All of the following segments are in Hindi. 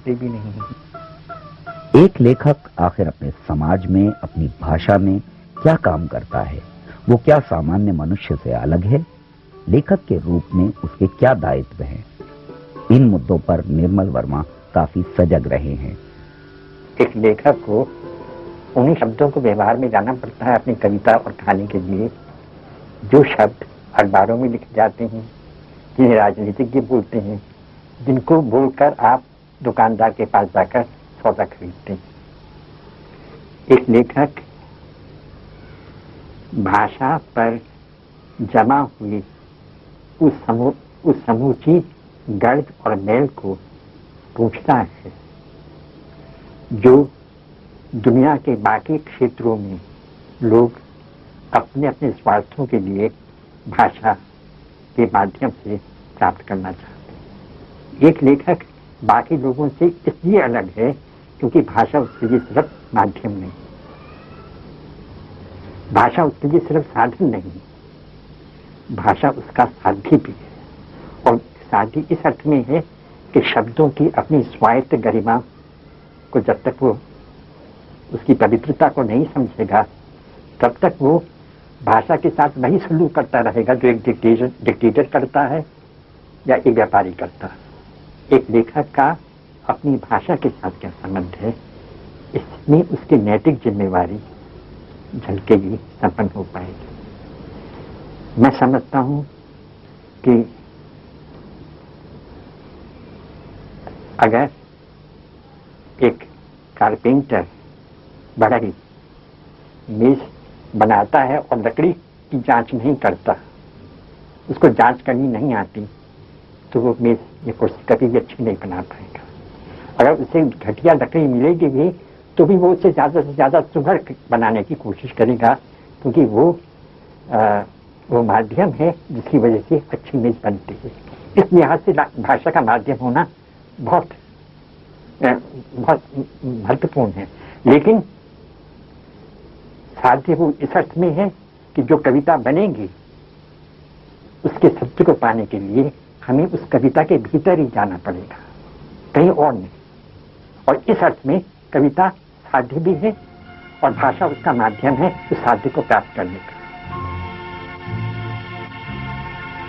समझते भी नहीं हैं। एक लेखक आखिर अपने समाज में, अपनी भाषा में क्या काम करता है? वो क्या सामान्य मनुष्य से अलग है? लेखक के रूप में उसके क्या दायित्व हैं? इन मुद्दों पर निर्मल वर्मा काफी सजग रहे हैं। एक लेखक को उन्हीं शब्दों को व्यवहार में लाना पड़ता है अपनी कविता और कहानी के लिए, जो शब्द अखबारों में लिखे जाते हैं, जिन्हें राजनीतिज्ञ बोलते हैं, जिनको बोलकर आप दुकानदार के पास जाकर सौदा खरीदते हैं। एक लेखक भाषा पर जमा हुई उस समूची गर्द और मैल को पूछता है जो दुनिया के बाकी क्षेत्रों में लोग अपने अपने स्वार्थों के लिए भाषा के माध्यम से प्राप्त करना चाहते हैं। एक लेखक बाकी लोगों से इसलिए अलग है क्योंकि भाषा उसके लिए सिर्फ माध्यम नहीं, भाषा उसके लिए सिर्फ साधन नहीं, भाषा उसका साध्य भी है। और साध्य इस अर्थ में है कि शब्दों की अपनी स्वायत्त गरिमा को जब तक वो उसकी पवित्रता को नहीं समझेगा, तब तक वो भाषा के साथ वही सलूक करता रहेगा जो एक डिक्टेटर करता है या एक व्यापारी करता है। एक लेखक का अपनी भाषा के साथ क्या संबंध है, इसमें उसकी नैतिक जिम्मेवारी झलकेगी, संपन्न हो पाएगी। मैं समझता हूं कि अगर एक कारपेंटर बढ़ई मेज बनाता है और लकड़ी की जांच नहीं करता, उसको जांच करनी नहीं आती, तो वो मेज या कुर्सी कभी भी अच्छी नहीं बना पाएगा। अगर उसे घटिया लकड़ी मिलेगी भी तो भी वो उसे ज्यादा से ज्यादा सुघड़ बनाने की कोशिश करेगा, क्योंकि वो माध्यम है जिसकी वजह से अच्छी मेज बनती है। इस लिहाज से भाषा का माध्यम होना बहुत महत्वपूर्ण है। लेकिन साध्य वो इस अर्थ में है कि जो कविता बनेगी उसके सत्य को पाने के लिए हमें उस कविता के भीतर ही जाना पड़ेगा, कहीं और नहीं। और इस अर्थ में कविता साध्य भी है और भाषा उसका माध्यम है उस साध्य को प्राप्त करने का।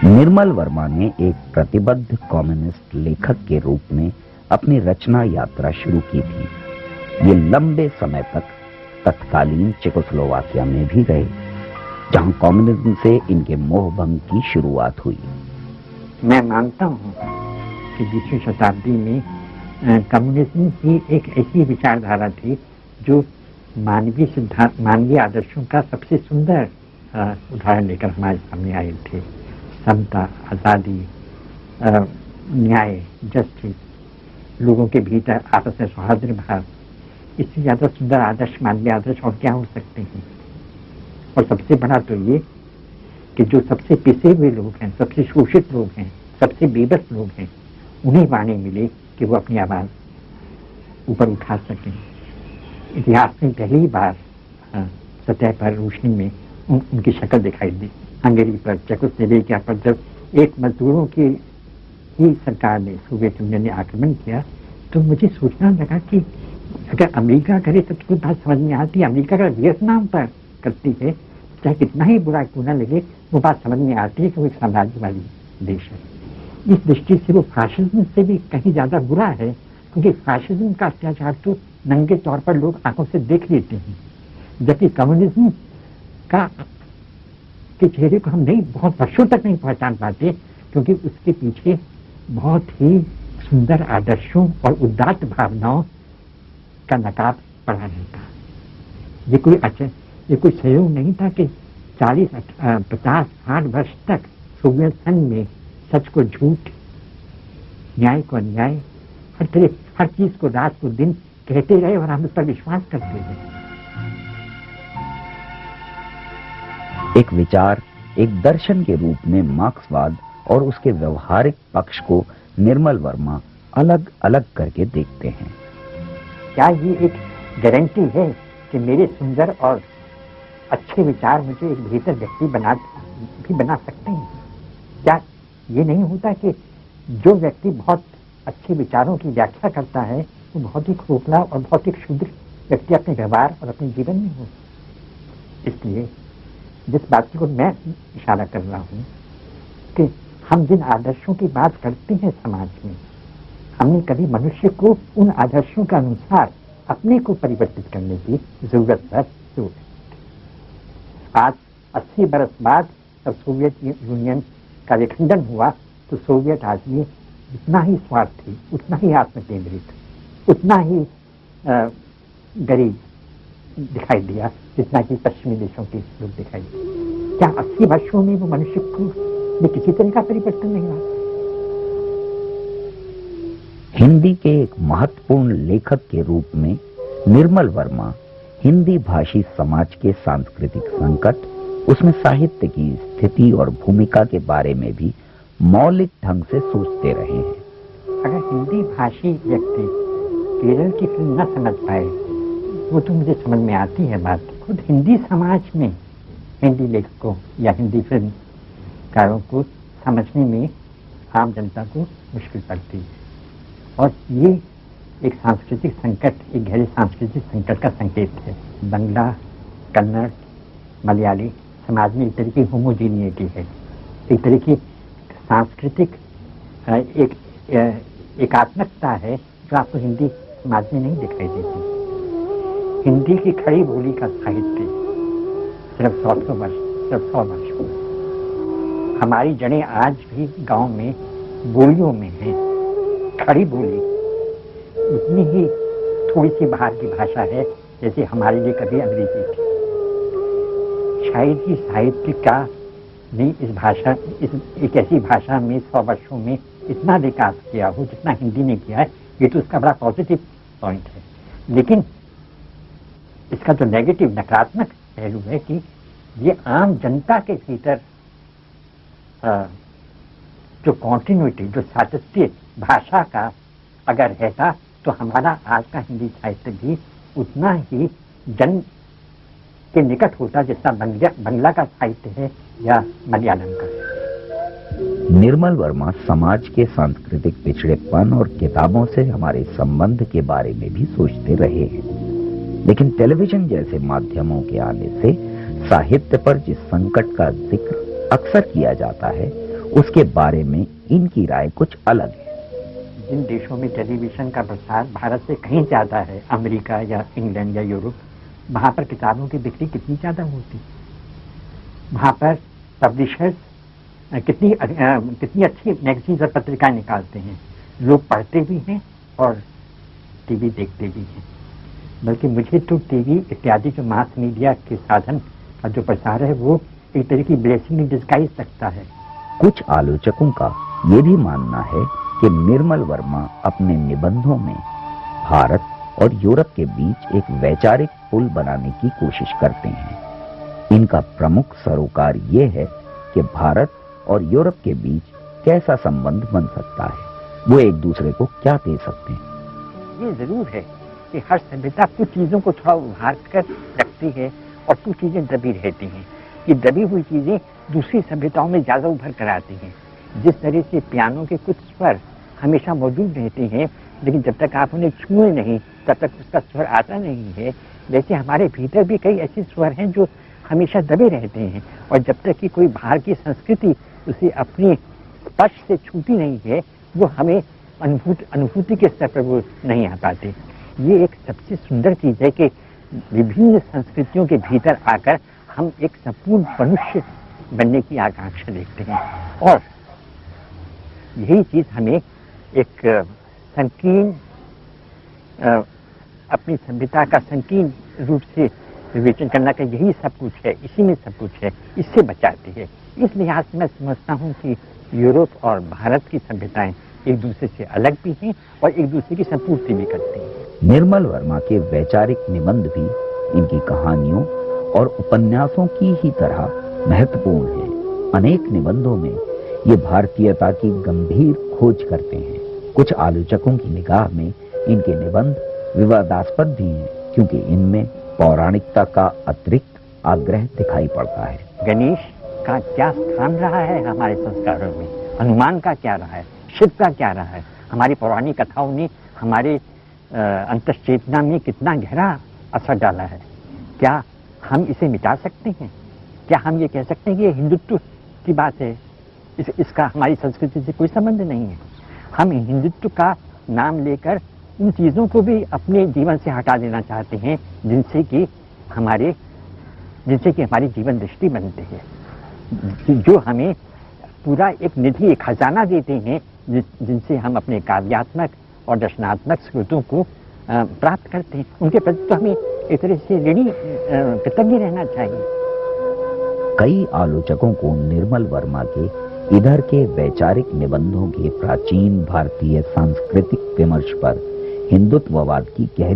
निर्मल वर्मा ने एक प्रतिबद्ध कम्युनिस्ट लेखक के रूप में अपनी रचना यात्रा शुरू की थी। ये लंबे समय तक तत्कालीन चेकोस्लोवाकिया में भी रहे, जहां कम्युनिज्म से इनके मोहभंग की शुरुआत हुई। मैं मानता हूं कि 20वीं शताब्दी में कम्युनिज्म ही एक ऐसी विचारधारा थी जो मानवीय सिद्धांत, मानवीय आदर्शों का सबसे सुंदर उदाहरण लेकर हमारे सामने आए थे। समता, आजादी, न्याय, जस्टिस, लोगों के भीतर आपस में सौहार्द भाव, इससे ज्यादा सुंदर आदर्श, मानवीय आदर्श और क्या हो सकते हैं। और सबसे बड़ा तो ये कि जो सबसे पिसे हुए लोग हैं, सबसे शोषित लोग हैं, सबसे बेबस लोग हैं, उन्हें वाणी मिले कि वो अपनी आवाज ऊपर उठा सकें। इतिहास में पहली बार सतह पर रोशनी में उनकी शक्ल दिखाई दी। हंगेरी पर, चेकोस्लोवाकिया पर जब एक मजदूरों की ही सरकार ने, सोवियत यूनियन ने आक्रमण किया, तो मुझे सोचना लगा कि अगर अमेरिका करे तो कोई बात समझ में आती है। अमेरिका अगर वियतनाम पर करती है, चाहे कितना ही बुरा क्यों न लगे, वो बात समझ में आती है कि वो एक साम्राज्यवादी देश है। इस दृष्टि से वो फाशिज्म से भी कहीं ज्यादा बुरा है, क्योंकि फाशिज्म का अत्याचार तो नंगे तौर पर लोग आंखों से देख लेते हैं, जबकि कम्युनिज्म के चेहरे को हम नहीं, बहुत वर्षों तक नहीं पहचान पाते, क्योंकि उसके पीछे बहुत ही सुंदर आदर्शों और उदात्त भावनाओं का नकाब पड़ा रहता। ये कोई सहयोग नहीं था कि 40, 50, 60 वर्ष तक सोवियत संघ में सच को झूठ, न्याय को अन्याय, हर चीज को रात को दिन कहते रहे और हम उस पर विश्वास करते रहे। एक विचार, एक दर्शन के रूप में मार्क्सवाद और उसके व्यवहारिक पक्ष को निर्मल वर्मा अलग अलग करके देखते हैं। क्या ये एक गारंटी है कि मेरे सुंदर और अच्छे विचार मुझे एक बेहतर व्यक्ति बना सकते हैं? क्या ये नहीं होता कि जो व्यक्ति बहुत अच्छे विचारों की व्याख्या करता है वो बहुत ही खोखला और बहुत ही क्षुद्र व्यक्ति अपने व्यवहार और अपने जीवन में हो। इसलिए जिस बात को मैं इशारा कर रहा हूँ कि हम जिन आदर्शों की बात करते हैं समाज में, हमने कभी मनुष्य को उन आदर्शों के अनुसार अपने को परिवर्तित करने की जरूरत पर जोर है। आज 80 बरस बाद जब सोवियत यूनियन का विखंडन हुआ तो सोवियत आदमी उतना ही स्वार्थी, उतना ही आत्मकेंद्रित, उतना ही गरीब दिखाई दिया जितना कि पश्चिमी देशों के लोग दिखाई दिए। क्या 80 वर्षों में वो मनुष्य में किसी तरह का परिवर्तन नहीं हुआ? हिंदी के एक महत्वपूर्ण लेखक के रूप में निर्मल वर्मा हिंदी भाषी समाज के सांस्कृतिक संकट, उसमें साहित्य की स्थिति और भूमिका के बारे में भी मौलिक ढंग से सोचते रहे हैं। अगर हिंदी भाषी व्यक्ति केरल की फिल्म न समझ पाए वो तो मुझे समझ में आती है बात। खुद हिंदी समाज में हिंदी लेखकों या हिंदी फिल्मकारों को समझने में आम जनता को मुश्किल पड़ती है और ये एक सांस्कृतिक संकट, एक गहरे सांस्कृतिक संकट का संकेत है। बंगला, कन्नड़, मलयाली समाज में एक तरह की होमोजीनियटी है, एक तरह की सांस्कृतिक एकात्मकता है जो आपको हिंदी समाज में नहीं दिखाई देती। हिंदी की खड़ी बोली का साहित्य सिर्फ 100 वर्ष हुआ। हमारी जड़ें आज भी गांव में बोलियों में हैं। खड़ी बोली उतनी ही थोड़ी सी बाहर की भाषा है जैसे हमारे लिए कभी अंग्रेजी थी। शायद ही साहित्य का ने इस भाषा, एक ऐसी भाषा में 100 वर्षों में इतना विकास किया हो जितना हिंदी ने किया है। ये तो उसका बड़ा पॉजिटिव पॉइंट है। लेकिन इसका जो नेगेटिव, नकारात्मक पहलू है कि ये आम जनता के भीतर जो कॉन्टिन्यूटी, जो सातत्य भाषा का अगर रहता तो हमारा आज का हिंदी साहित्य भी उतना ही जन के निकट होता जैसा बंगला का साहित्य है या मलयालम का। निर्मल वर्मा समाज के सांस्कृतिक पिछड़ेपन और किताबों से हमारे संबंध के बारे में भी सोचते रहे हैं। लेकिन टेलीविजन जैसे माध्यमों के आने से साहित्य पर जिस संकट का जिक्र अक्सर किया जाता है उसके बारे में इनकी राय कुछ अलग है। जिन देशों में टेलीविजन का प्रसार भारत से कहीं ज्यादा है, अमेरिका या इंग्लैंड या यूरोप, वहां पर किताबों की बिक्री कितनी ज्यादा होती, वहां पर पब्लिशर्स कितनी अच्छी मैगजीन्स और पत्रिकाएं निकालते हैं। लोग पढ़ते भी हैं और टीवी देखते भी हैं। बल्कि मुझे तो टीवी इत्यादि जो मास मीडिया के साधन का जो प्रसार है वो एक तरह की ब्लेसिंग इन डिस्गाइज लगता है। कुछ आलोचकों का ये भी मानना है कि निर्मल वर्मा अपने निबंधों में भारत और यूरोप के बीच एक वैचारिक पुल बनाने की कोशिश करते हैं। इनका प्रमुख सरोकार ये है कि भारत और यूरोप के बीच कैसा संबंध बन सकता है, वो एक दूसरे को क्या दे सकते हैं। ये जरूर है कि हर सभ्यता कुछ चीजों को थोड़ा उभार कर रखती है और कुछ चीजें दबी रहती हैं। ये दबी हुई चीजें दूसरी सभ्यताओं में ज्यादा उभर कर आती हैं। जिस तरह से पियानो के कुछ स्वर हमेशा मौजूद रहते हैं लेकिन जब तक आप उन्हें छुए नहीं तब तक उसका स्वर आता नहीं है, वैसे हमारे भीतर भी कई ऐसे स्वर हैं जो हमेशा दबे रहते हैं और जब तक कि कोई बाहर की संस्कृति उसे अपने स्पर्श से छूती नहीं है वो हमें अनुभूति के स्तर पर वो नहीं आ पाते। ये एक सबसे सुंदर चीज है कि विभिन्न संस्कृतियों के भीतर आकर हम एक संपूर्ण मनुष्य बनने की आकांक्षा देखते हैं और यही चीज हमें एक संकीर्ण अपनी सभ्यता का संकीर्ण रूप से विवेचन करना का यही सब कुछ है, इसी में सब कुछ है, इससे बचाती है। इस लिहाज से मैं समझता हूँ कि यूरोप और भारत की सभ्यताएं एक दूसरे से अलग भी हैं और एक दूसरे की संपूर्ति भी करती हैं। निर्मल वर्मा के वैचारिक निबंध भी इनकी कहानियों और उपन्यासों की ही तरह महत्वपूर्ण हैं। अनेक निबंधों में ये भारतीयता की गंभीर खोज करते हैं। कुछ आलोचकों की निगाह में इनके निबंध विवादास्पद भी हैं क्योंकि इनमें पौराणिकता का अतिरिक्त आग्रह दिखाई पड़ता है। गणेश का क्या स्थान रहा है हमारे संस्कारों में, हनुमान का क्या रहा है, शिव का क्या रहा है, हमारी पौराणिक कथाओं ने हमारे अंतश्चेतना में कितना गहरा असर डाला है। क्या हम इसे मिटा सकते हैं? क्या हम ये कह सकते हैं कि ये हिंदुत्व की बात है, इसका हमारी संस्कृति से कोई संबंध नहीं है? हम हिंदुत्व का नाम लेकर उन चीज़ों को भी अपने जीवन से हटा देना चाहते हैं जिनसे कि हमारी जीवन दृष्टि बनती है, जो हमें पूरा एक निधि, एक खजाना देते हैं जिनसे हम अपने काव्यात्मक और दर्शनात्मक स्रोतों को प्राप्त करते हैं। उनके प्रति तो हमें एक तरह से ऋणी कृतज्ञ रहना चाहिए। कई आलोचकों को निर्मल वर्मा के इधर के वैचारिक निबंधों के प्राचीन भारतीय सांस्कृतिक विमर्श पर हिंदुत्ववाद की गहरी